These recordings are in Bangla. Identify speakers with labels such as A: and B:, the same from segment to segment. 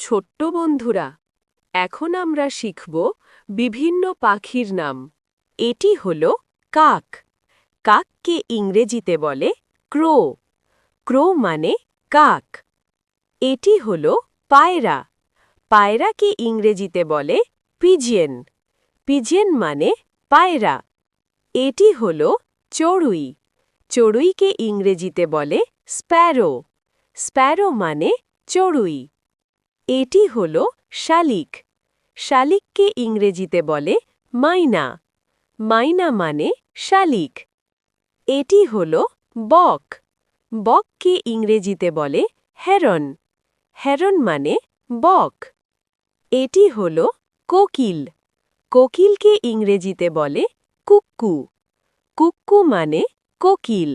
A: ছোট্ট বন্ধুরা, এখন আমরা শিখব বিভিন্ন পাখির নাম। এটি হল কাক। কাককে ইংরেজিতে বলে ক্রো। ক্রো মানে কাক। এটি হল পায়রা। পায়রাকে ইংরেজিতে বলে পিজিয়ন। পিজিয়ন মানে পায়রা। এটি হল চড়ুই। চড়ুইকে ইংরেজিতে বলে স্প্যারো। স্প্যারো মানে চড়ুই। এটি হল শালিক। শালিককে ইংরেজিতে বলে মাইনা। মাইনা মানে শালিক। এটি হল বক। বককে ইংরেজিতে বলে হেরন। হেরন মানে বক। এটি হল কোকিল। কোকিলকে ইংরেজিতে বলে কুক্কু। কুক্কু মানে কোকিল।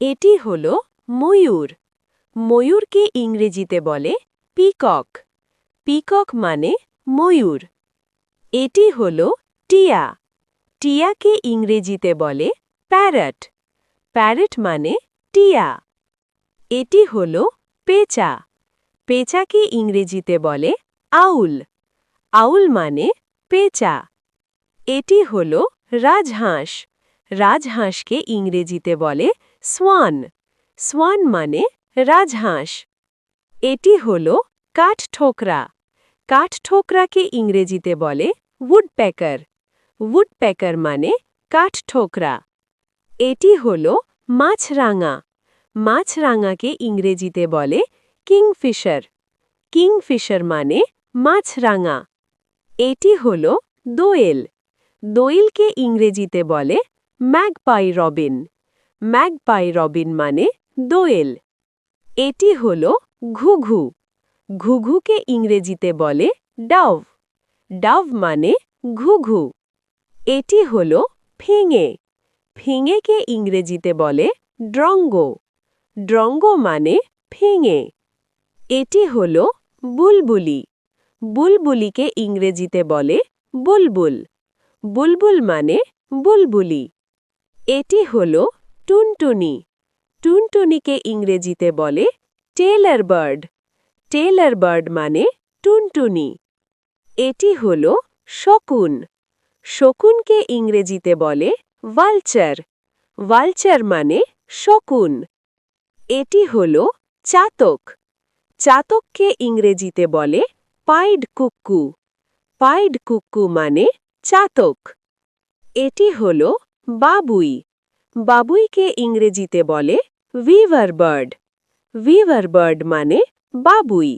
A: এটি হল ময়ূর। ময়ূরকে ইংরেজিতে বলে পিকক। পিকক মানে ময়ূর। এটি হল টিয়া। টিয়াকে ইংরেজিতে বলে প্যারট। প্যারট মানে টিয়া। এটি হল পেঁচা। পেঁচাকে ইংরেজিতে বলে আউল। আউল মানে পেঁচা। এটি হল রাজহাঁস। রাজহাঁসকে ইংরেজিতে বলে সোয়ান। সোয়ান মানে রাজহাঁস। এটি হল কাঠঠোকরা। কাঠঠোকরাকে ইংরেজিতে বলে উডপ্যাকার। উডপ্যাকার মানে কাঠঠোকরা। এটি হল মাছরাঙা। মাছরাঙাকে ইংরেজিতে বলে কিংফিশার। কিংফিশার মানে মাছরাঙা। এটি হল দোয়েল। দোয়েলকে ইংরেজিতে বলে ম্যাগপাই রবিন। ম্যাগপাই রবিন মানে দোয়েল। এটি হল ঘুঘু। ঘুঘুকে ইংরেজিতে বলে ডাভ। ডাভ মানে ঘুঘু। এটি হল ফিঙে। ফিঙেকে ইংরেজিতে বলে ড্রঙ্গো। ড্রঙ্গো মানে ফিঙে। এটি হল বুলবুলি। বুলবুলিকে ইংরেজিতে বলে বুলবুল। বুলবুল মানে বুলবুলি। এটি হল টুনটুনি। টুনটুনিকে ইংরেজিতে বলে টেইলর বার্ড। টেইলর বার্ড মানে টুনটুনি। এটি হল শকুন। শকুনকে ইংরেজিতে বলে ভালচার। ভালচার মানে শকুন। এটি হল চাতক। চাতককে ইংরেজিতে বলে পাইড কুক্কু। পাইড কুক্কু মানে চাতক। এটি হল বাবুই। বাবুইকে ইংরেজিতে বলে উইভার বার্ড। উইভার বার্ড মানে বাবুই।